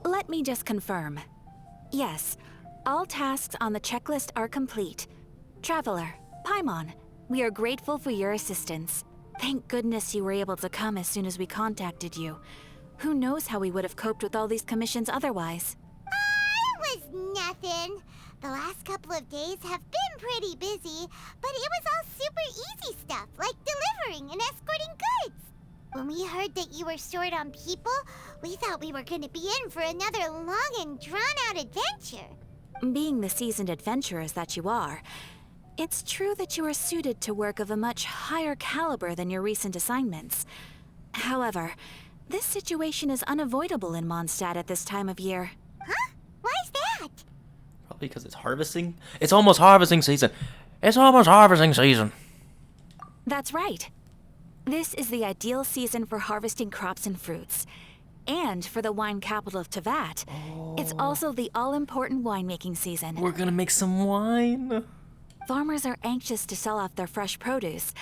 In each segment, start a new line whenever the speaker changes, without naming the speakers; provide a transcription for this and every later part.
Let me just confirm. Yes, all tasks on the checklist are complete. Traveler, Paimon, we are grateful for your assistance. Thank goodness you were able to come as soon as we contacted you. Who knows how we would have coped with all these commissions otherwise?
It was nothing. The last couple of days have been pretty busy, but it was all super easy stuff, like delivering and escorting goods. When we heard that you were short on people, we thought we were going to be in for another long and drawn-out adventure.
Being the seasoned adventurers that you are, it's true that you are suited to work of a much higher caliber than your recent assignments. However, this situation is unavoidable in Mondstadt at this time of year.
Huh? Why's that?
Probably because it's harvesting. It's almost harvesting season. It's almost harvesting season.
That's right. This is the ideal season for harvesting crops and fruits. And for the wine capital of Teyvat, it's also the all-important winemaking season.
We're gonna make some wine.
Farmers are anxious to sell off their fresh produce,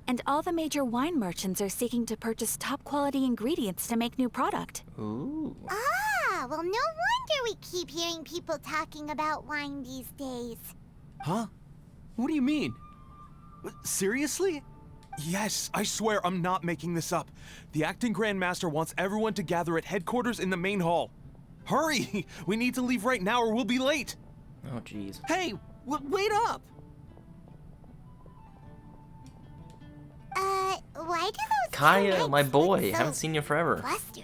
and all the major wine merchants are seeking to purchase top-quality ingredients to make new product.
Ooh.
Ah, well, no wonder we keep hearing people talking about wine these days.
Huh? What do you mean? Seriously?
Yes, I swear I'm not making this up. The acting Grand Master wants everyone to gather at headquarters in the main hall. Hurry! We need to leave right now or we'll be late.
Oh, jeez.
Hey, wait up!
Why do those
Kaya,
two
my
knights
boy.
look so
Haven't seen you forever.
flustered?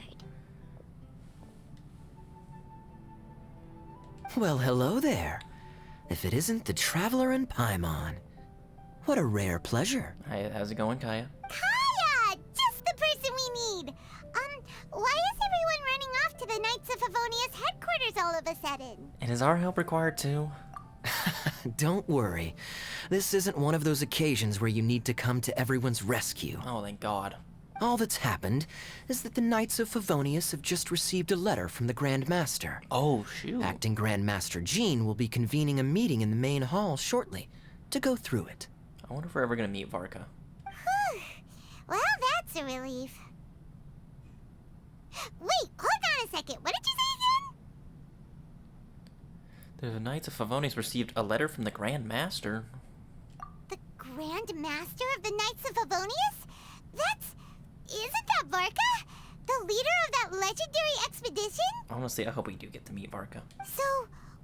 Well, hello there. If it isn't the Traveler and Paimon. What a rare pleasure.
Hi, how's it going, Kaya?
Kaya! Just the person we need! Why is everyone running off to the Knights of Favonius headquarters all of a sudden?
And is our help required too?
Don't worry. This isn't one of those occasions where you need to come to everyone's rescue.
Oh, thank God.
All that's happened is that the Knights of Favonius have just received a letter from the Grand Master.
Oh, shoot.
Acting Grand Master Jean will be convening a meeting in the main hall shortly to go through it.
I wonder if we're ever gonna meet Varka.
Well, that's a relief. Wait, hold on a second. What did you say again?
The Knights of Favonius received a letter from the Grand Master.
The Grand Master of the Knights of Favonius? Isn't that Varka? The leader of that legendary expedition?
Honestly, I hope we do get to meet Varka.
So,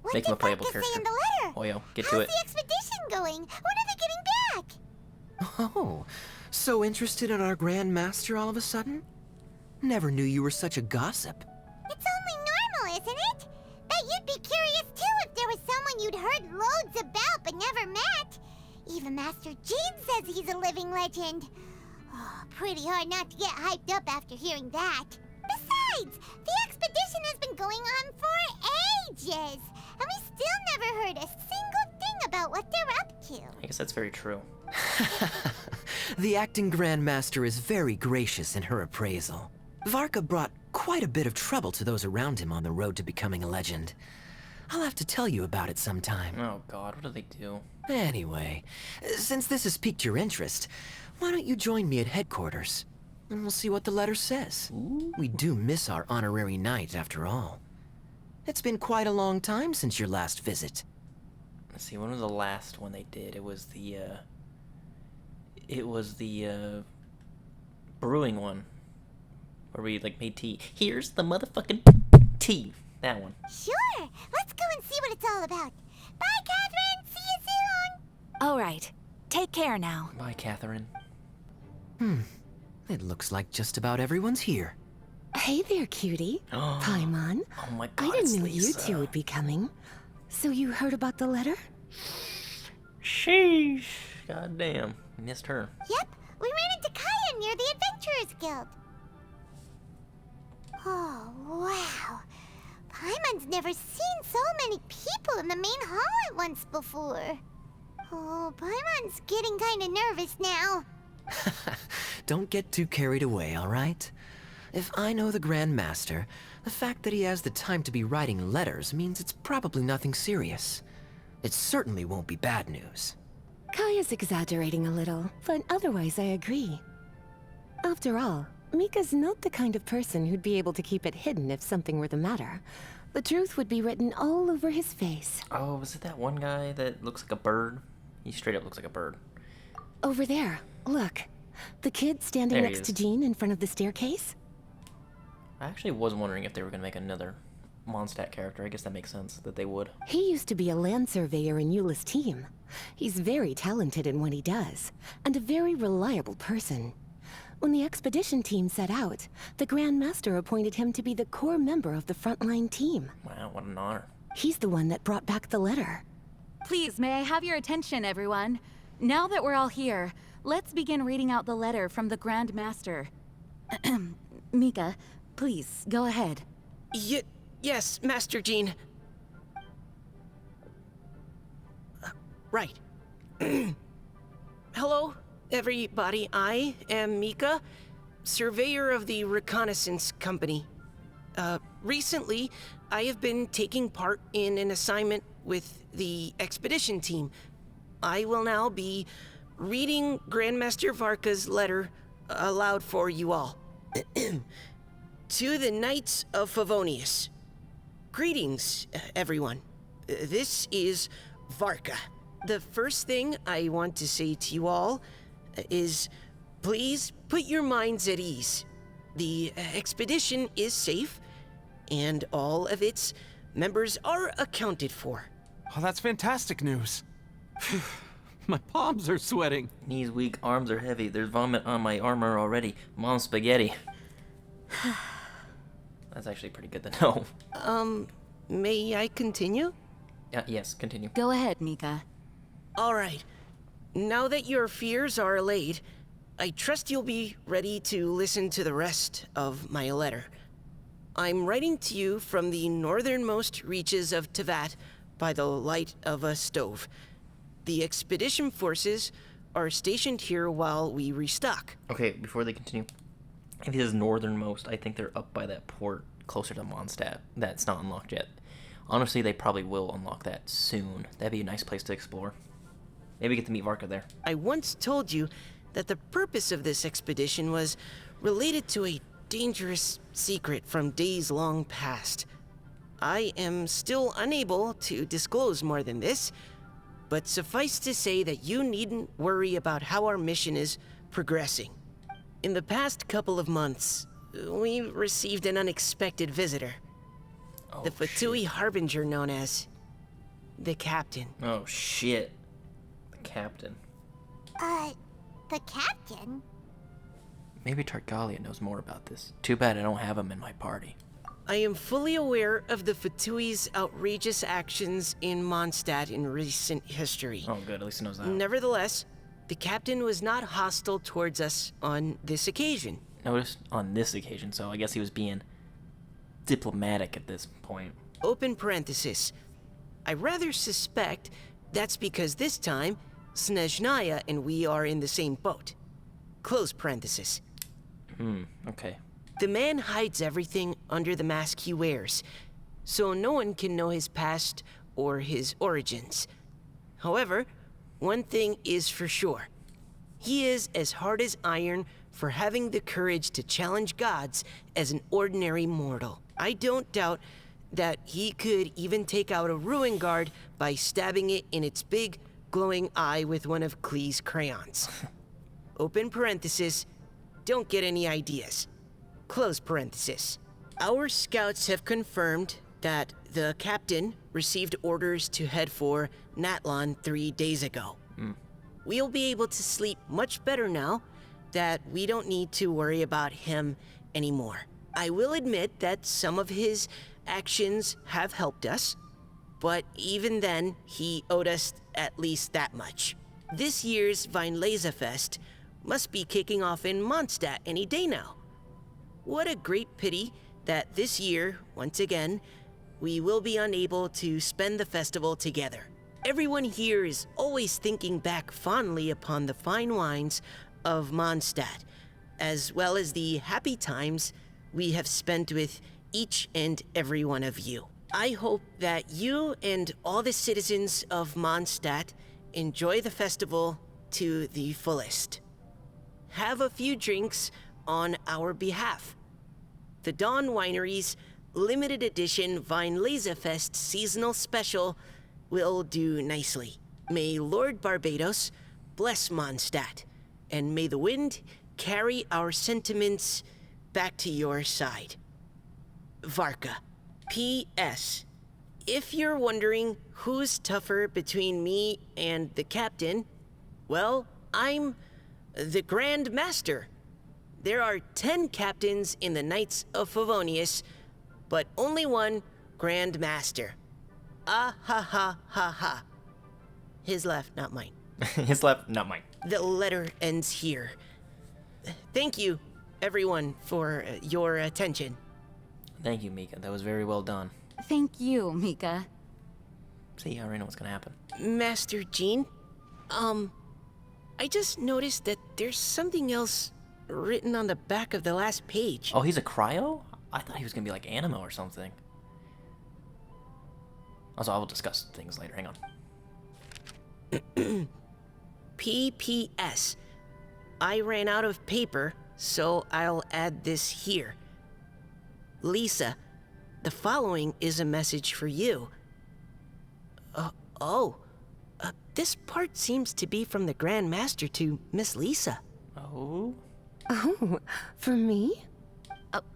what
Make
did
him a playable
Varka say
character.
in the letter?
Oyo, get
How's
to it.
the expedition going? When are they getting back?
Oh, so interested in our Grand Master all of a sudden? Never knew you were such a gossip.
It's only normal, isn't it? That you'd be curious too if there was someone you'd heard loads about but never met. Even Master Jean says he's a living legend. Oh, pretty hard not to get hyped up after hearing that. Besides, the expedition has been going on for ages, and we still never heard a single thing about what they're up to.
I guess that's very true.
The acting Grand Master is very gracious in her appraisal. Varka brought quite a bit of trouble to those around him on the road to becoming a legend. I'll have to tell you about it sometime.
Oh, God, what do they do?
Anyway, since this has piqued your interest, why don't you join me at headquarters? And we'll see what the letter says.
Ooh.
We do miss our honorary knight, after all. It's been quite a long time since your last visit.
Let's see, when was the last one they did? It was the brewing one. Where we, like, made tea. Here's the motherfucking tea. That one.
Sure, let's go and see what it's all about. Bye, Catherine. See you soon.
All right. Take care now.
Bye, Catherine.
It looks like just about everyone's here.
Hey there, cutie. Paimon.
Oh my
I
God,
didn't
it's
know you
Lisa.
two would be coming. So you heard about the letter?
Sheesh. God damn. Missed her.
Yep, we ran into Kaya near the Adventurers Guild. Oh, wow. Paimon's never seen so many people in the main hall at once before. Oh, Paimon's getting kind of nervous now.
Don't get too carried away, all right? If I know the Grand Master, the fact that he has the time to be writing letters means it's probably nothing serious. It certainly won't be bad news.
Kaya's exaggerating a little, but otherwise I agree. After all, Mika's not the kind of person who'd be able to keep it hidden if something were the matter. The truth would be written all over his face.
Oh, was it that one guy that looks like a bird? He straight up looks like a bird.
Over there, look. The kid standing
There he
next to
is.
Jean in front of the staircase.
I actually was wondering if they were going to make another Mondstadt character. I guess that makes sense that they would.
He used to be a land surveyor in Eula's team. He's very talented in what he does, and a very reliable person. When the expedition team set out, the Grand Master appointed him to be the core member of the frontline team.
Wow, what an honor.
He's the one that brought back the letter.
Please, may I have your attention, everyone? Now that we're all here, let's begin reading out the letter from the Grand Master. Mika, please, go ahead.
Yes, Master Jean. Right. Hello, everybody. I am Mika, surveyor of the Reconnaissance Company. Recently, I have been taking part in an assignment with the expedition team. I will now be reading Grandmaster Varka's letter aloud for you all. To the Knights of Favonius. Greetings, everyone. This is Varka. The first thing I want to say to you all is please put your minds at ease. The expedition is safe, and all of its members are accounted for.
Oh, that's fantastic news. My palms are sweating.
Knees weak, arms are heavy. There's vomit on my armor already. Mom's spaghetti. That's actually pretty good to know.
May I continue?
Yes, continue.
Go ahead, Mika.
All right. Now that your fears are allayed, I trust you'll be ready to listen to the rest of my letter. I'm writing to you from the northernmost reaches of Tevat by the light of a stove. The expedition forces are stationed here while we restock.
Okay, before they continue, if this is northernmost, I think they're up by that port closer to Mondstadt. That's not unlocked yet. Honestly, they probably will unlock that soon. That'd be a nice place to explore. Maybe get to meet Varka there.
I once told you that the purpose of this expedition was related to a dangerous secret from days long past. I am still unable to disclose more than this, but suffice to say that you needn't worry about how our mission is progressing. In the past couple of months, we received an unexpected visitor.
Oh,
The Fatui
shit.
Harbinger known as the Captain.
Oh, shit. The captain.
The captain?
Maybe Targalia knows more about this. Too bad I don't have him in my party.
I am fully aware of the Fatui's outrageous actions in Mondstadt in recent history.
Oh, good. At least he knows that.
Nevertheless, the captain was not hostile towards us on this occasion.
Notice on this occasion, so I guess he was being diplomatic at this point.
Open parenthesis. I rather suspect that's because this time, Snezhnaya and we are in the same boat. Close parenthesis.
Okay.
The man hides everything under the mask he wears, so no one can know his past or his origins. However, one thing is for sure. He is as hard as iron for having the courage to challenge gods as an ordinary mortal. I don't doubt that he could even take out a ruin guard by stabbing it in its big, glowing eye with one of Klee's crayons. Open parenthesis, don't get any ideas. Close parenthesis. Our scouts have confirmed that the captain received orders to head for Natlon 3 days ago. We'll be able to sleep much better now that we don't need to worry about him anymore. I will admit that some of his actions have helped us, but even then, he owed us at least that much. This year's Weinlesefest must be kicking off in Mondstadt any day now. What a great pity that this year, once again, we will be unable to spend the festival together. Everyone here is always thinking back fondly upon the fine wines of Mondstadt, as well as the happy times we have spent with each and every one of you. I hope that you and all the citizens of Mondstadt enjoy the festival to the fullest. Have a few drinks on our behalf. The Dawn Winery's limited edition Weinlesefest seasonal special will do nicely. May Lord Barbados bless Mondstadt, and may the wind carry our sentiments back to your side. Varka. P.S. If you're wondering who's tougher between me and the captain, well, I'm the Grand Master. There are 10 captains in the Knights of Favonius, but only one Grand Master. Ah ha ha ha ha. His left, not mine.
His left, not mine.
The letter ends here. Thank you, everyone, for your attention.
Thank you, Mika. That was very well done.
Thank you, Mika.
See, I already know what's gonna happen.
Master Jean, I just noticed that there's something else written on the back of the last page.
Oh, he's a cryo? I thought he was gonna be like Animo or something. Also, I will discuss things later. Hang on.
P.P.S. I ran out of paper, so I'll add this here. Lisa, the following is a message for you. This part seems to be from the Grand Master to Miss Lisa.
Oh?
Oh, for me?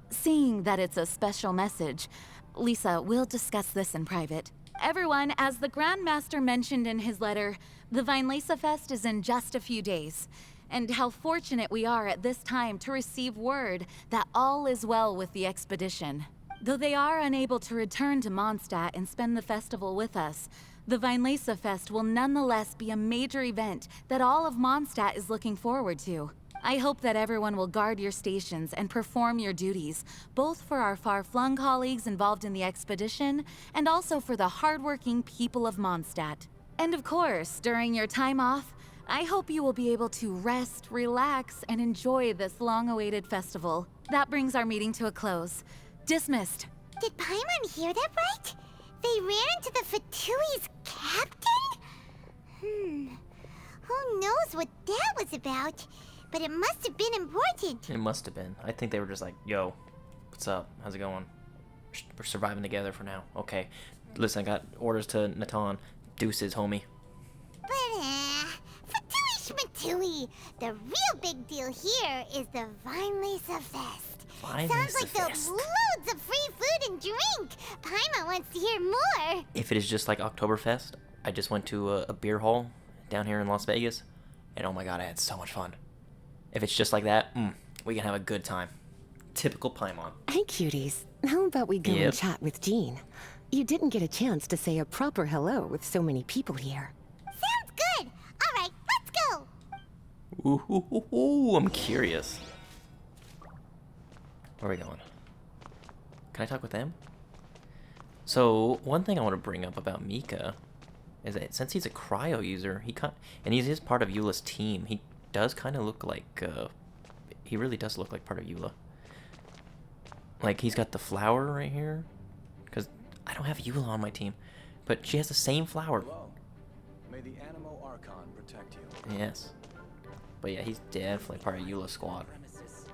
Seeing that it's a special message, Lisa, we'll discuss this in private. Everyone, as the Grand Master mentioned in his letter, the Weinlesefest is in just a few days. And how fortunate we are at this time to receive word that all is well with the expedition. Though they are unable to return to Mondstadt and spend the festival with us, the Weinlesefest will nonetheless be a major event that all of Mondstadt is looking forward to. I hope that everyone will guard your stations and perform your duties, both for our far-flung colleagues involved in the expedition, and also for the hardworking people of Mondstadt. And of course, during your time off, I hope you will be able to rest, relax, and enjoy this long-awaited festival. That brings our meeting to a close. Dismissed.
Did Paimon hear that right? They ran into the Fatui's captain? Who knows what that was about? But it must have been important.
It must have been. I think they were just like, yo, what's up? How's it going? We're surviving together for now. Okay. Listen, I got orders to Natan. Deuces, homie.
But, Fatui Schmatui! The real big deal here is the Weinlesefest. Sounds like there's loads of free food and drink. Paimon wants to hear more.
If it is just like Oktoberfest, I just went to a beer hall down here in Las Vegas, and oh my god, I had so much fun. If it's just like that, we can have a good time. Typical Paimon.
Hey, cuties. How about we go and chat with Jean? You didn't get a chance to say a proper hello with so many people here.
Sounds good. All right, let's go.
Ooh, I'm curious. Where are we going? Can I talk with them? So, one thing I want to bring up about Mika is that since he's a cryo user, and he's part of Eula's team, he does kind of look like, he really does look like part of Eula. Like, he's got the flower right here, because I don't have Eula on my team, but she has the same flower.
Hello. May the Animo Archon protect you.
Yes. But yeah, he's definitely part of Eula's squad.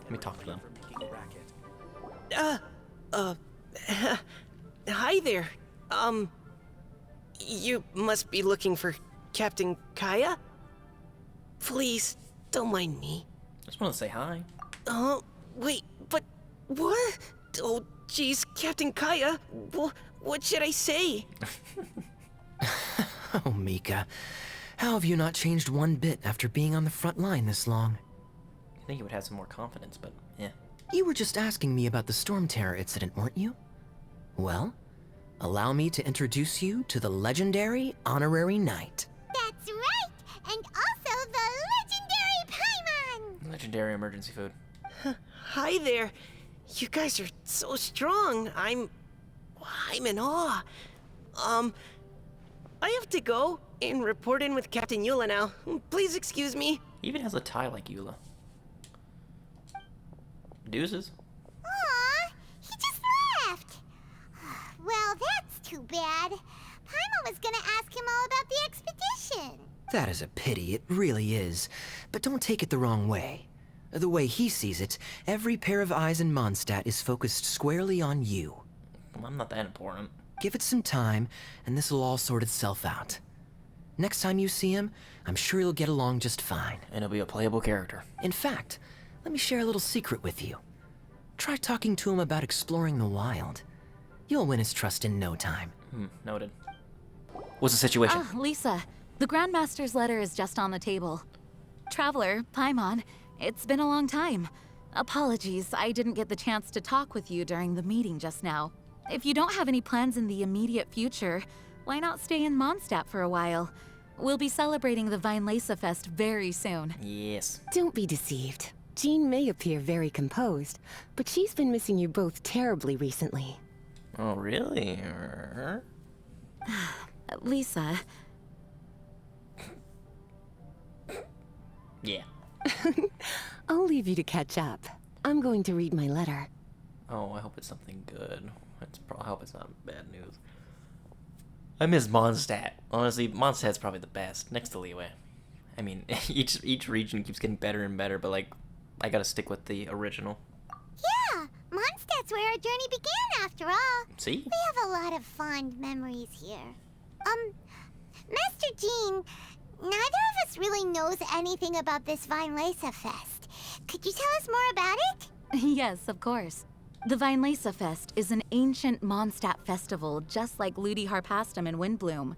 Let me talk to them.
Hi there. You must be looking for Captain Kaya? Please, don't mind me.
Just want to say hi.
Wait, but what? Oh, jeez, Captain Kaya. What should I say?
Oh, Mika. How have you not changed one bit after being on the front line this long?
I think you would have some more confidence, but yeah.
You were just asking me about the Storm Terror incident, weren't you? Well, allow me to introduce you to the legendary Honorary Knight.
That's right, and also the legendary Paimon!
Legendary emergency food.
Hi there. You guys are so strong. I'm in awe. I have to go and report in with Captain Eula now. Please excuse me.
He even has a tie like Eula. Deuces.
Aw, he just left. Well, that's too bad. Paimon was gonna ask him all about the expedition.
That is a pity, it really is. But don't take it the wrong way. The way he sees it, every pair of eyes in Mondstadt is focused squarely on you.
Well, I'm not that important.
Give it some time, and this will all sort itself out. Next time you see him, I'm sure you'll get along just fine.
And he'll be a playable character.
In fact, let me share a little secret with you. Try talking to him about exploring the wild. You'll win his trust in no time.
Noted. What's the situation?
Ah, Lisa, the Grandmaster's letter is just on the table. Traveler, Paimon, it's been a long time. Apologies, I didn't get the chance to talk with you during the meeting just now. If you don't have any plans in the immediate future, why not stay in Mondstadt for a while? We'll be celebrating the Weinlese Fest very soon.
Yes.
Don't be deceived. Jean may appear very composed, but she's been missing you both terribly recently.
Oh, really?
Lisa,
Yeah.
I'll leave you to catch up. I'm going to read my letter.
Oh, I hope it's something good. I hope it's not bad news. I miss Mondstadt. Honestly, Mondstadt's probably the best, next to Liyue. I mean, each region keeps getting better and better, but like, I gotta stick with the original.
Yeah, Mondstadt's where our journey began after all.
See?
We have a lot of fond memories here. Master Jean, neither of us really knows anything about this Weinlese Fest. Could you tell us more about it?
yes, of course. The Weinlese Fest is an ancient Mondstadt festival just like Ludi Harpastum and Windbloom.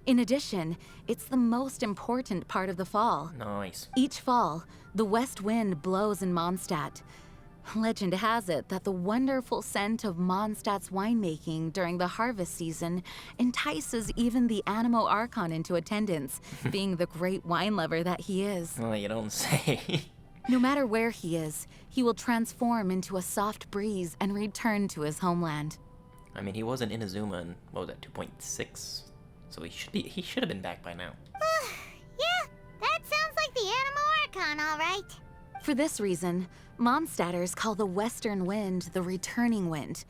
In addition, it's the most important part of the fall.
Nice.
Each fall, the west wind blows in Mondstadt. Legend has it that the wonderful scent of Mondstadt's winemaking during the harvest season entices even the Animo Archon into attendance, being the great wine lover that he is.
Oh, you don't say.
No matter where he is, he will transform into a soft breeze and return to his homeland.
I mean, he was in Inazuma in, what was that, 2.6? So he should have been back by now.
Yeah, that sounds like the Animo Archon, all right.
For this reason, Mondstadters call the western wind the returning wind.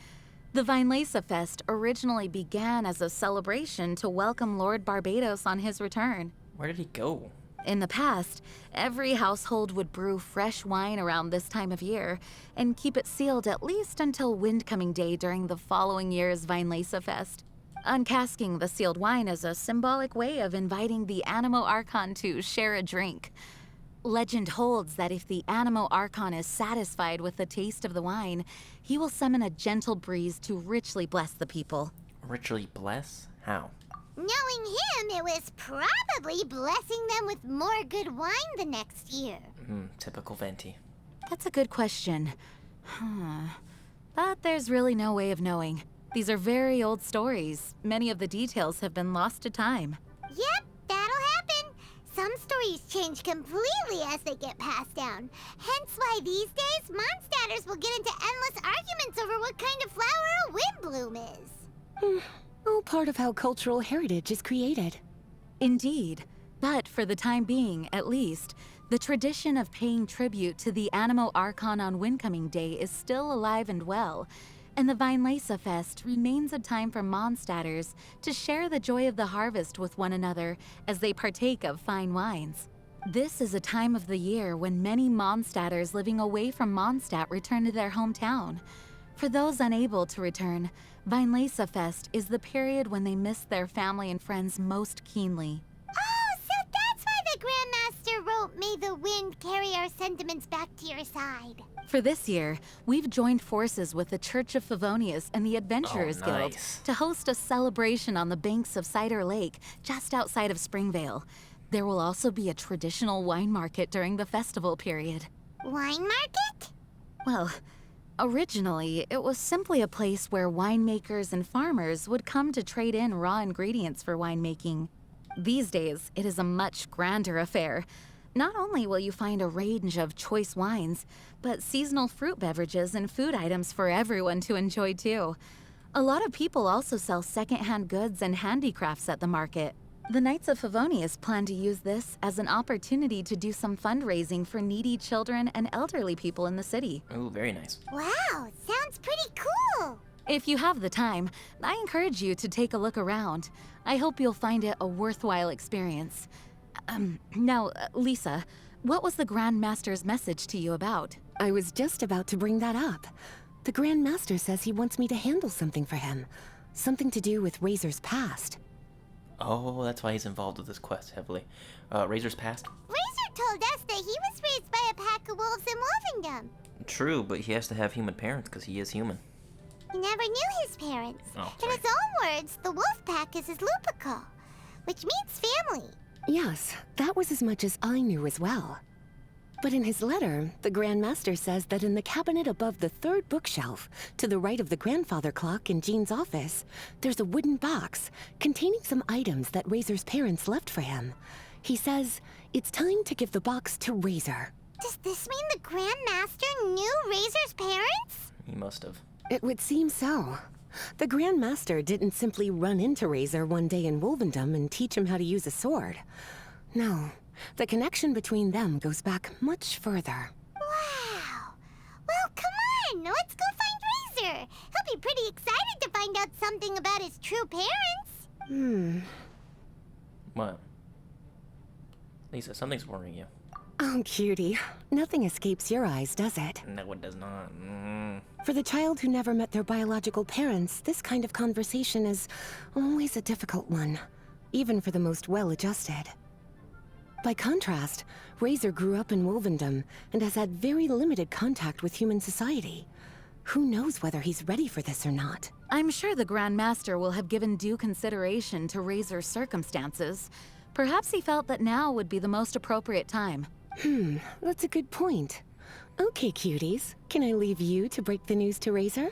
The Weinlese Fest originally began as a celebration to welcome Lord Barbados on his return.
Where did he go?
In the past, every household would brew fresh wine around this time of year and keep it sealed at least until Windcoming Day during the following year's Weinlese Fest. Uncasking the sealed wine is a symbolic way of inviting the Animo Archon to share a drink. Legend holds that if the Animo Archon is satisfied with the taste of the wine, he will summon a gentle breeze to richly bless the people.
Richly bless? How?
Knowing him, it was probably blessing them with more good wine the next year.
Typical Venti.
That's a good question. But there's really no way of knowing. These are very old stories. Many of the details have been lost to time.
Yep, that'll happen. Some stories change completely as they get passed down. Hence why these days, Mondstadters will get into endless arguments over what kind of flower a Windbloom is.
All part of how cultural heritage is created.
Indeed. But for the time being, at least, the tradition of paying tribute to the Animo Archon on Windcoming Day is still alive and well, and the Weinlese Fest remains a time for Mondstadters to share the joy of the harvest with one another as they partake of fine wines. This is a time of the year when many Mondstadters living away from Mondstadt return to their hometown. For those unable to return, Weinlese Fest is the period when they miss their family and friends most keenly.
Oh, so that's why the Grandmaster wrote, "May the wind carry our sentiments back to your side."
For this year, we've joined forces with the Church of Favonius and the Adventurers Guild
nice.
to host a celebration on the banks of Cider Lake, just outside of Springvale. There will also be a traditional wine market during the festival period.
Wine market?
Well, originally, it was simply a place where winemakers and farmers would come to trade in raw ingredients for winemaking. These days, it is a much grander affair. Not only will you find a range of choice wines, but seasonal fruit beverages and food items for everyone to enjoy too. A lot of people also sell secondhand goods and handicrafts at the market. The Knights of Favonius plan to use this as an opportunity to do some fundraising for needy children and elderly people in the city.
Ooh, very nice.
Wow, sounds pretty cool.
If you have the time, I encourage you to take a look around. I hope you'll find it a worthwhile experience.
Now, Lisa, what was the Grand Master's message to you about?
I was just about to bring that up. The Grand Master says he wants me to handle something for him. Something to do with Razor's past.
Oh, that's why he's involved with this quest heavily. Razor's past?
Razor told us that he was raised by a pack of wolves in Wolvendom.
True, but he has to have human parents because he is human.
He never knew his parents.
Oh,
In his own words, the wolf pack is his Lupical, which means family.
Yes, that was as much as I knew as well. But in his letter, the Grand Master says that in the cabinet above the third bookshelf, to the right of the grandfather clock in Jean's office, there's a wooden box containing some items that Razor's parents left for him. He says it's time to give the box to Razor.
Does this mean the Grand Master knew Razor's parents?
He must have.
It would seem so. The Grand Master didn't simply run into Razor one day in Wolvendom and teach him how to use a sword. No, the connection between them goes back much further.
Wow! Well, come on! Let's go find Razor! He'll be pretty excited to find out something about his true parents!
What? Lisa, something's worrying you.
Oh, cutie. Nothing escapes your eyes, does it?
No, it does not.
For the child who never met their biological parents, this kind of conversation is always a difficult one, even for the most well-adjusted. By contrast, Razor grew up in Wolvendom and has had very limited contact with human society. Who knows whether he's ready for this or not?
I'm sure the Grand Master will have given due consideration to Razor's circumstances. Perhaps he felt that now would be the most appropriate time.
That's a good point. Okay, cuties. Can I leave you to break the news to Razor?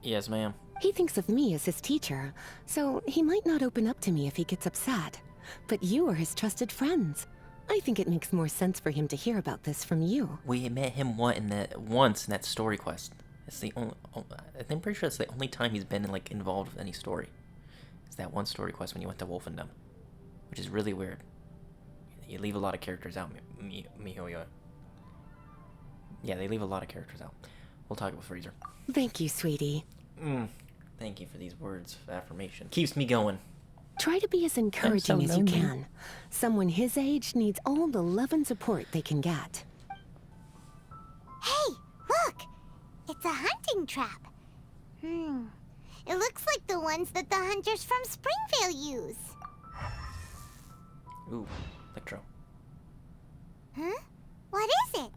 Yes, ma'am.
He thinks of me as his teacher, so he might not open up to me if he gets upset. But you are his trusted friends. I think it makes more sense for him to hear about this from you.
We met him once in that story quest. It's the only. I'm pretty sure it's the only time he's been involved with any story. It's that one story quest when you went to Wolfendom, which is really weird. You leave a lot of characters out, Mihoyo. Yeah, they leave a lot of characters out. We'll talk about Freezer.
Thank you, sweetie.
Thank you for these words of affirmation. Keeps me going.
Try to be as encouraging as you can. Someone his age needs all the love and support they can get.
Hey, look! It's a hunting trap. It looks like the ones that the hunters from Springvale use.
Ooh, Electro.
Huh? What is it?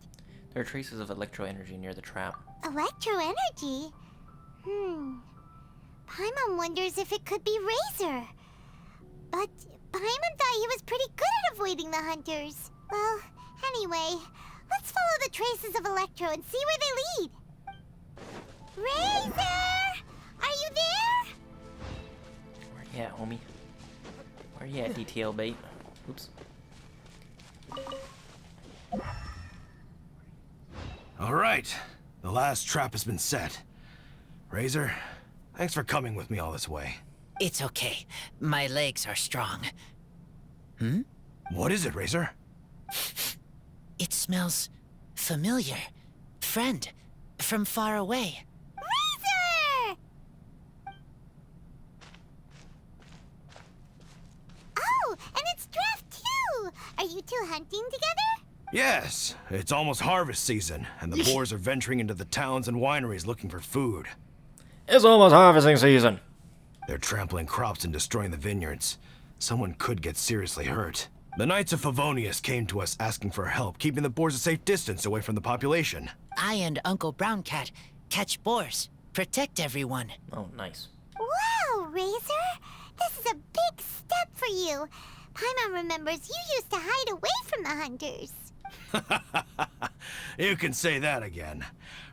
There are traces of electro energy near the trap.
Electro energy? Paimon wonders if it could be Razor. But Paimon thought he was pretty good at avoiding the hunters. Well, anyway, let's follow the traces of Electro and see where they lead. Razor! Are you there?
Where you at, homie? Where you at, DTL bait? Oops.
All right, the last trap has been set. Razor, thanks for coming with me all this way.
It's okay. My legs are strong.
What is it, Razor?
It smells familiar. Friend, from far away.
Razor! Oh, and it's Draft too! Are you two hunting together?
Yes, it's almost harvest season, and the boars are venturing into the towns and wineries looking for food.
It's almost harvesting season.
They're trampling crops and destroying the vineyards. Someone could get seriously hurt. The Knights of Favonius came to us asking for help, keeping the boars a safe distance away from the population.
I and Uncle Brown Cat catch boars, protect everyone.
Oh, nice.
Wow, Razor! This is a big step for you. Paimon remembers you used to hide away from the hunters.
You can say that again.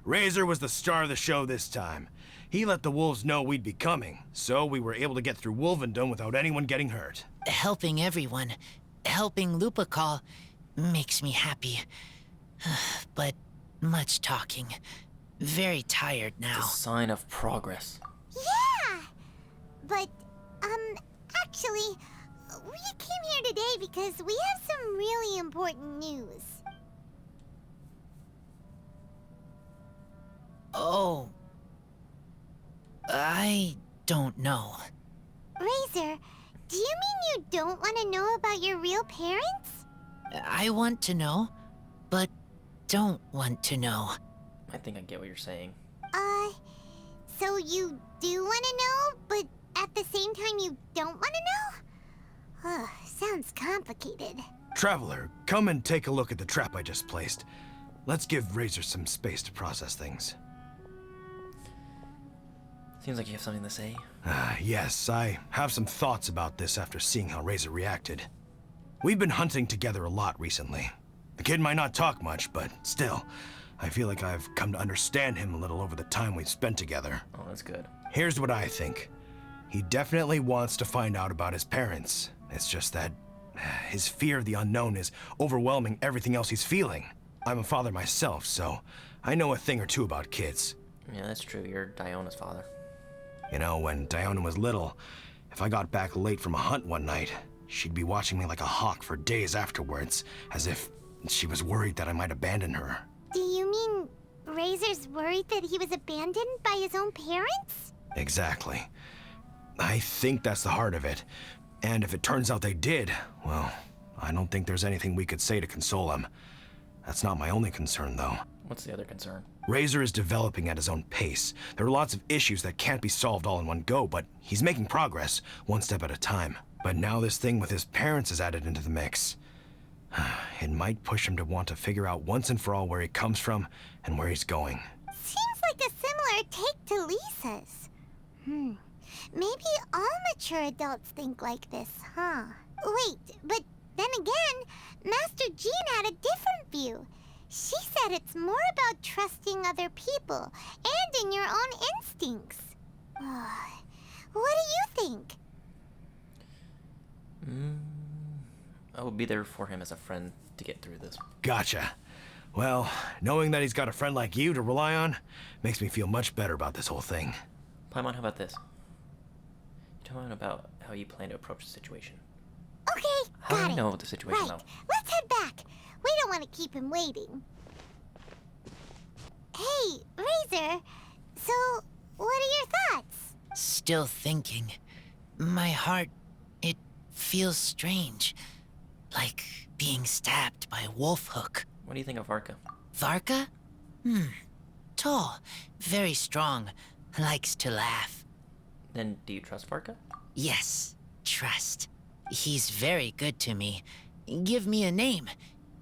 Razor was the star of the show this time. He let the wolves know we'd be coming, so we were able to get through Wolvendom without anyone getting hurt.
Helping everyone, helping Lupical, makes me happy. But much talking. Very tired now.
It's a sign of progress.
Yeah! But, actually, we came here today because we have some really important news.
Oh. I don't know.
Razor, do you mean you don't want to know about your real parents?
I want to know, but don't want to know.
I think I get what you're saying.
So you do want to know, but at the same time you don't want to know? Sounds complicated.
Traveler, come and take a look at the trap I just placed. Let's give Razor some space to process things.
Seems like you have something to say.
Yes, I have some thoughts about this after seeing how Razor reacted. We've been hunting together a lot recently. The kid might not talk much, but still, I feel like I've come to understand him a little over the time we've spent together.
Oh, that's good.
Here's what I think. He definitely wants to find out about his parents. It's just that his fear of the unknown is overwhelming everything else he's feeling. I'm a father myself, so I know a thing or two about kids.
Yeah, that's true. You're Diona's father.
You know, when Diona was little, if I got back late from a hunt one night, she'd be watching me like a hawk for days afterwards, as if she was worried that I might abandon her.
Do you mean Razor's worried that he was abandoned by his own parents?
Exactly. I think that's the heart of it. And if it turns out they did, well, I don't think there's anything we could say to console him. That's not my only concern, though.
What's the other concern?
Razor is developing at his own pace. There are lots of issues that can't be solved all in one go, but he's making progress, one step at a time. But now this thing with his parents is added into the mix. It might push him to want to figure out once and for all where he comes from and where he's going.
Seems like a similar take to Lisa's. Maybe all mature adults think like this, huh? Wait, but then again, Master Jean had a different view. She said it's more about trusting other people and in your own instincts. What do you think?
I will be there for him as a friend to get through this.
Gotcha. Well, knowing that he's got a friend like you to rely on makes me feel much better about this whole thing.
Paimon, how about this? Tell me about how you plan to approach the situation.
Okay,
How
got
do you
it.
know the situation,
Right,
though?
let's head back. We don't want to keep him waiting. Hey, Razor. So, what are your thoughts?
Still thinking. My heart, it feels strange. Like being stabbed by a wolf hook.
What do you think of Varka?
Varka? Tall, very strong, likes to laugh.
Then do you trust Varka?
Yes, trust. He's very good to me. Give me a name.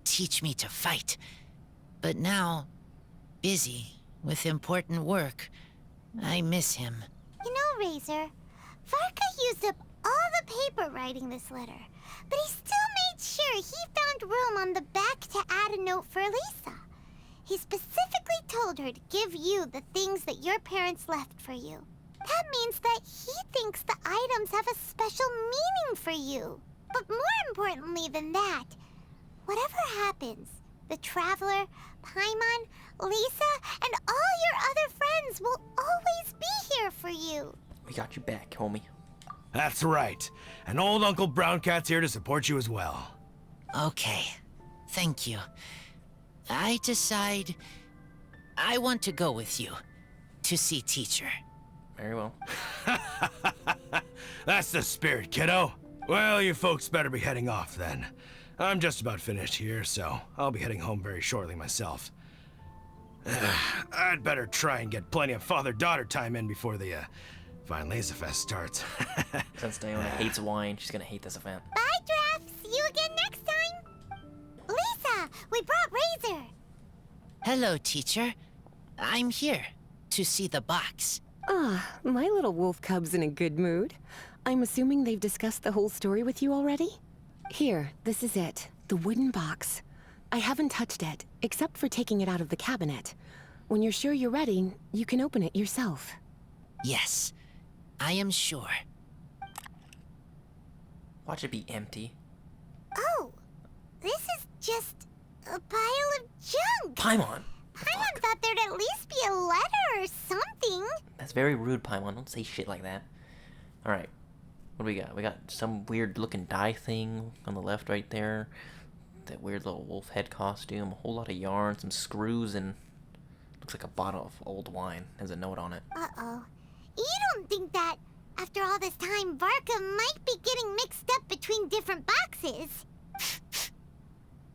Teach me to fight. But now, busy with important work. I miss him.
You know, Razor, Varka used up all the paper writing this letter, but he still made sure he found room on the back to add a note for Lisa. He specifically told her to give you the things that your parents left for you. That means that he thinks the items have a special meaning for you. But more importantly than that, whatever happens, the Traveler, Paimon, Lisa, and all your other friends will always be here for you.
We got you back, homie.
That's right. And old Uncle Brown Cat's here to support you as well.
Okay, thank you. I decide I want to go with you to see teacher.
Very well.
That's the spirit, kiddo. Well, you folks better be heading off then. I'm just about finished here, so I'll be heading home very shortly myself. I'd better try and get plenty of father-daughter time in before the Fine Laser Fest starts.
Since Diona hates wine, she's gonna hate this event.
Bye, Draf. See you again next time. Lisa, we brought Razor.
Hello, teacher. I'm here to see the box.
My little wolf cub's in a good mood. I'm assuming they've discussed the whole story with you already? Here, this is it. The wooden box. I haven't touched it, except for taking it out of the cabinet. When you're sure you're ready, you can open it yourself.
Yes, I am sure.
Watch it be empty.
Oh, this is just a pile of junk.
Paimon!
Paimon thought there'd at least be a letter or something.
That's very rude, Paimon. Don't say shit like that. Alright. What do we got? We got some weird looking dye thing on the left right there. That weird little wolf head costume. A whole lot of yarn, some screws, and looks like a bottle of old wine. Has a note on it.
Uh-oh. You don't think that, after all this time, Varka might be getting mixed up between different boxes?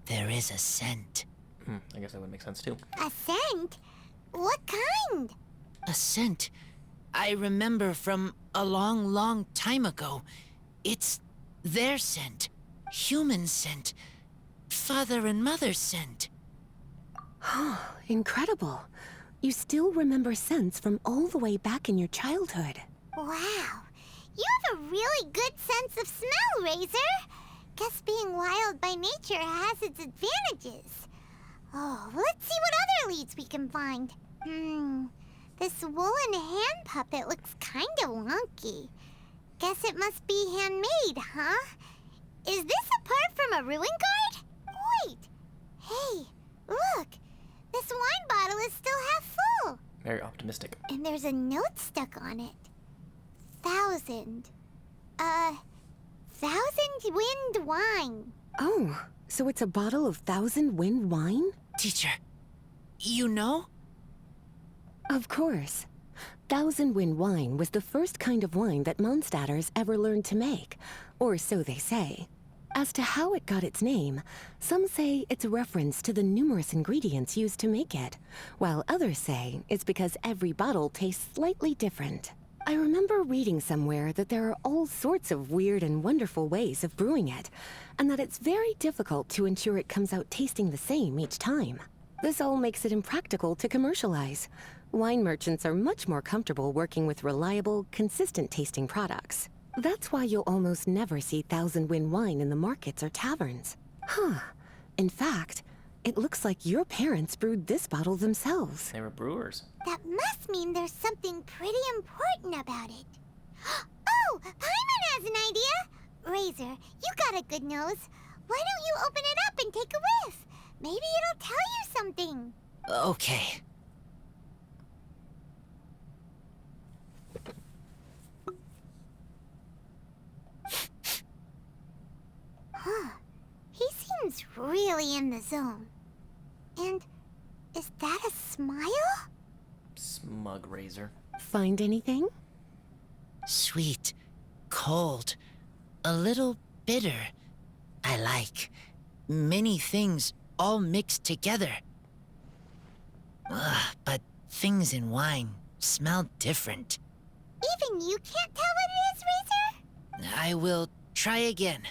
there is a scent.
I guess that would make sense too.
A scent? What kind?
A scent I remember from a long, long time ago. It's their scent. Human scent. Father and mother's scent.
Incredible. You still remember scents from all the way back in your childhood.
Wow. You have a really good sense of smell, Razor. Guess being wild by nature has its advantages. Oh, let's see what other leads we can find. This woolen hand puppet looks kinda wonky. Guess it must be handmade, huh? Is this a part from a ruin guard? Wait. Hey, look. This wine bottle is still half full.
Very optimistic.
And there's a note stuck on it. 1,000. 1,000 wind wine.
Oh, so it's a bottle of 1,000 wind wine?
Teacher, you know?
Of course. 1,000 wind wine was the first kind of wine that Mondstadters ever learned to make, or so they say. As to how it got its name, some say it's a reference to the numerous ingredients used to make it, while others say it's because every bottle tastes slightly different. I remember reading somewhere that there are all sorts of weird and wonderful ways of brewing it, and that it's very difficult to ensure it comes out tasting the same each time. This all makes it impractical to commercialize. Wine merchants are much more comfortable working with reliable, consistent tasting products. That's why you'll almost never see 1,000 wind wine in the markets or taverns. In fact, it looks like your parents brewed this bottle themselves.
They were brewers.
That must mean there's something pretty important about it. Oh, Paimon has an idea! Razor, you got a good nose. Why don't you open it up and take a whiff? Maybe it'll tell you something.
Okay.
He seems really in the zone. And is that a smile?
Smug Razor.
Find anything?
Sweet, cold, a little bitter. I like many things all mixed together. But things in wine smell different.
Even you can't tell what it is, Razor?
I will try again.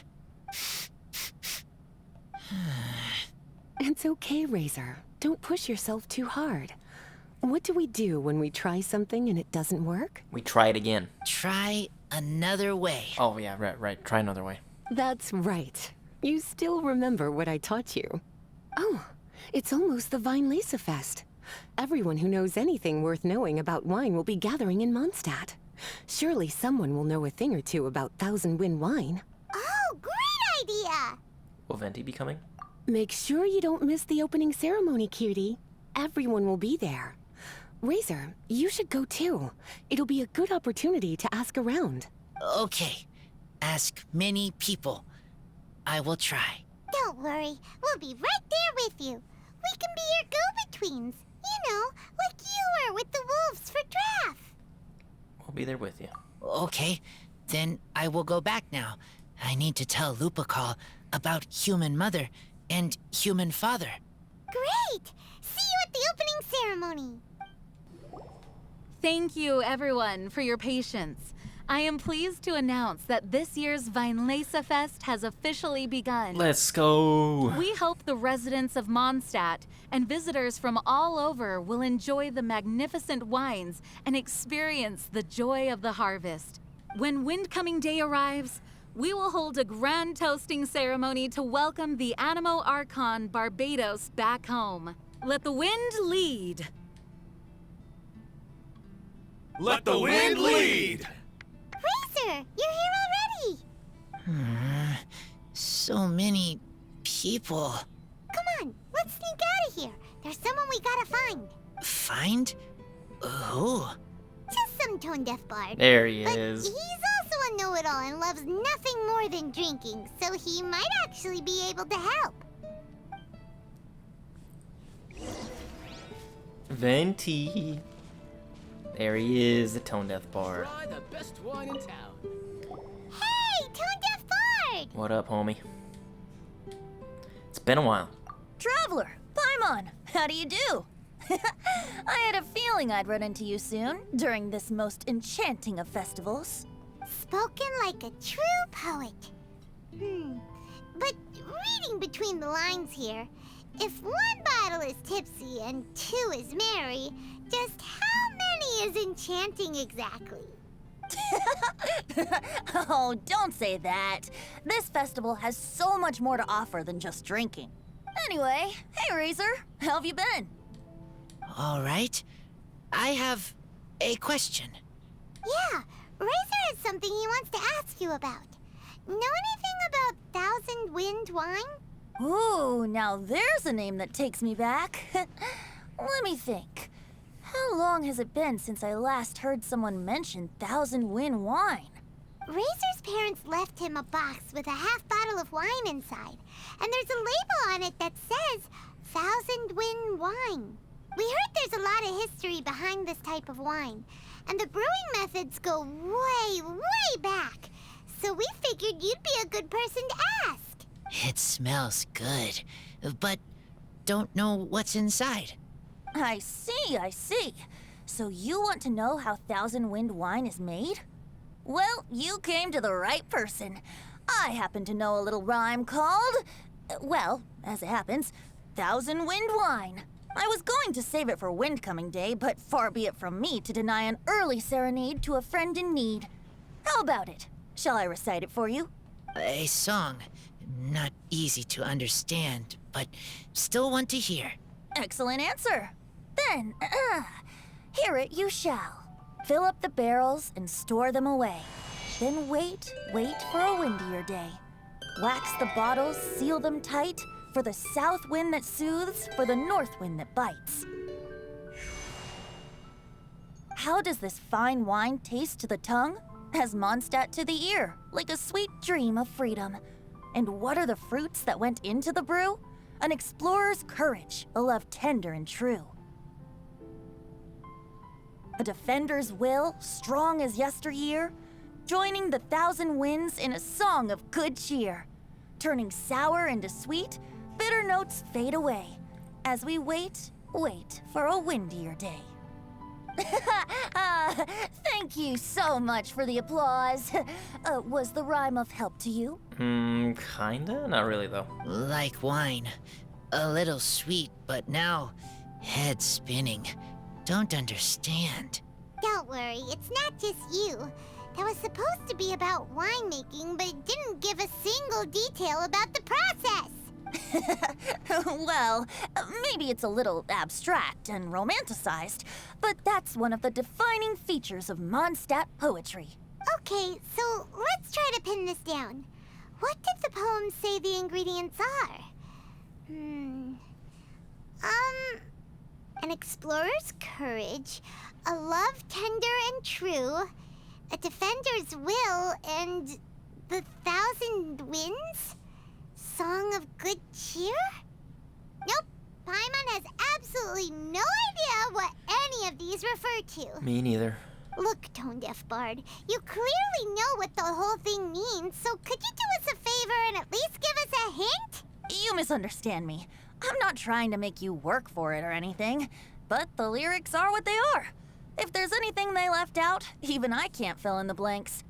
It's okay, Razor. Don't push yourself too hard. What do we do when we try something and it doesn't work?
We try it again.
Try another way.
Oh, yeah, right. Try another way.
That's right. You still remember what I taught you. Oh, it's almost the Weinlese Fest. Everyone who knows anything worth knowing about wine will be gathering in Mondstadt. Surely someone will know a thing or two about 1,000 wind wine.
Oh, great idea!
Will Venti be coming?
Make sure you don't miss the opening ceremony, cutie. Everyone will be there. Razor, you should go too. It'll be a good opportunity to ask around.
Okay. Ask many people. I will try.
Don't worry, we'll be right there with you. We can be your go-betweens. You know, like you were with the wolves for Draff.
We'll be there with you.
Okay, then I will go back now. I need to tell Lupacall about Human Mother and Human Father.
Great! See you at the opening ceremony.
Thank you, everyone, for your patience. I am pleased to announce that this year's Weinlese Fest has officially begun.
Let's go!
We hope the residents of Mondstadt and visitors from all over will enjoy the magnificent wines and experience the joy of the harvest. When Windcoming Day arrives, we will hold a grand toasting ceremony to welcome the Animo Archon Barbados back home. Let the wind lead!
Let the wind lead!
Razor, you're here already.
So many people.
Come on, let's sneak out of here. There's someone we gotta find.
Find? Who?
Just some tone-deaf bard.
There he
But
is.
he's also a know-it-all and loves nothing more than drinking, so he might actually be able to help.
Venti. There he is, the Tone Deaf Bard.
Try the best wine in town.
Hey, tone-deaf bard!
What up, homie? It's been a while.
Traveler, Paimon, how do you do? I had a feeling I'd run into you soon, during this most enchanting of festivals.
Spoken like a true poet. But reading between the lines here, if one bottle is tipsy and two is merry, just how many is enchanting exactly?
Oh, don't say that. This festival has so much more to offer than just drinking. Anyway, hey Razor, how have you been?
All right. I have a question.
Yeah, Razor has something he wants to ask you about. Know anything about Thousand Wind wine?
Ooh, now there's a name that takes me back. Let me think. How long has it been since I last heard someone mention Thousand Wind wine?
Razor's parents left him a box with a half bottle of wine inside, and there's a label on it that says Thousand Wind wine. We heard there's a lot of history behind this type of wine, and the brewing methods go way, way back. So we figured you'd be a good person to ask.
It smells good, but don't know what's inside.
I see, I see. So you want to know how Thousand Wind wine is made? Well, you came to the right person. I happen to know a little rhyme called, well, as it happens, Thousand Wind wine. I was going to save it for Windcoming Day, but far be it from me to deny an early serenade to a friend in need. How about it? Shall I recite it for you?
A song. Not easy to understand, but still want to hear.
Excellent answer. Then, hear it you shall. Fill up the barrels and store them away. Then wait for a windier day. Wax the bottles, seal them tight, for the south wind that soothes, for the north wind that bites. How does this fine wine taste to the tongue? As Mondstadt to the ear, like a sweet dream of freedom. And what are the fruits that went into the brew? An explorer's courage, a love tender and true. A defender's will, strong as yesteryear, joining the thousand winds in a song of good cheer. Turning sour into sweet, bitter notes fade away, as we wait for a windier day. Thank you so much for the applause. Was the rhyme of help to you?
Kinda? Not really, though.
Like wine. A little sweet, but now head spinning. Don't understand.
Don't worry, it's not just you. That was supposed to be about winemaking, but it didn't give a single detail about the process.
Well, maybe it's a little abstract and romanticized, but that's one of the defining features of Mondstadt poetry.
Okay, so let's try to pin this down. What did the poem say the ingredients are? An explorer's courage, a love tender and true, a defender's will, and the thousand winds? Song of good cheer? Nope, Paimon has absolutely no idea what any of these refer to.
Me neither.
Look, Tone-Deaf Bard, you clearly know what the whole thing means, so could you do us a favor and at least give us a hint?
You misunderstand me. I'm not trying to make you work for it or anything, but the lyrics are what they are. If there's anything they left out, even I can't fill in the blanks.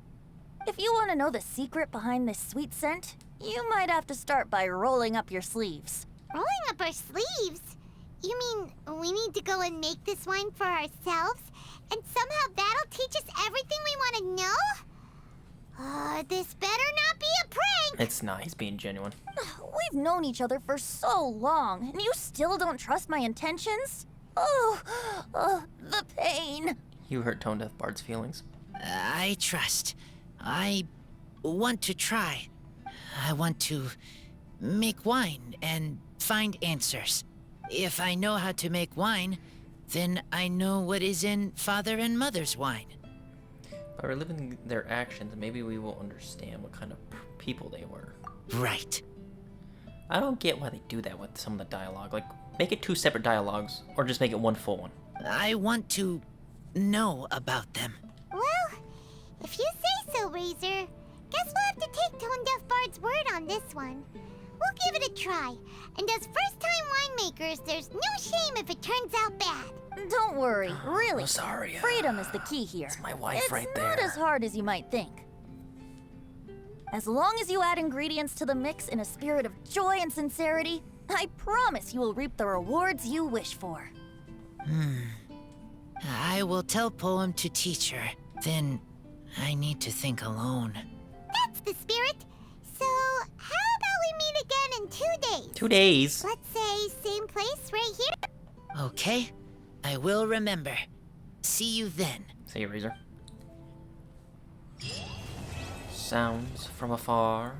If you want to know the secret behind this sweet scent, you might have to start by rolling up your sleeves.
Rolling up our sleeves? You mean we need to go and make this wine for ourselves? And somehow that'll teach us everything we want to know? This better not be a prank!
It's not. He's being genuine.
We've known each other for so long, and you still don't trust my intentions? Oh, the pain.
You hurt Tone Deaf Bard's feelings.
I trust. I want to try. I want to make wine and find answers. If I know how to make wine, then I know what is in Father and Mother's wine.
By reliving their actions, maybe we will understand what kind of people they were.
Right.
I don't get why they do that with some of the dialogue. Like, make it two separate dialogues, or just make it one full one.
I want to know about them.
Well, if you say so, Razor, guess we'll have to take Tone Deaf Bard's word on this one. We'll give it a try. And as first-time winemakers, there's no shame if it turns out bad.
Don't worry, really.
I'm sorry.
Freedom is the key here.
It's my wife
it's
right
not
there.
as hard as you might think. As long as you add ingredients to the mix in a spirit of joy and sincerity, I promise you will reap the rewards you wish for.
I will tell Poem to teach her. Then I need to think alone.
That's the spirit. So, how about we meet again in 2 days?
2 days.
Let's say same place right here.
Okay, I will remember. See you then.
See you, Razor. Sounds from afar.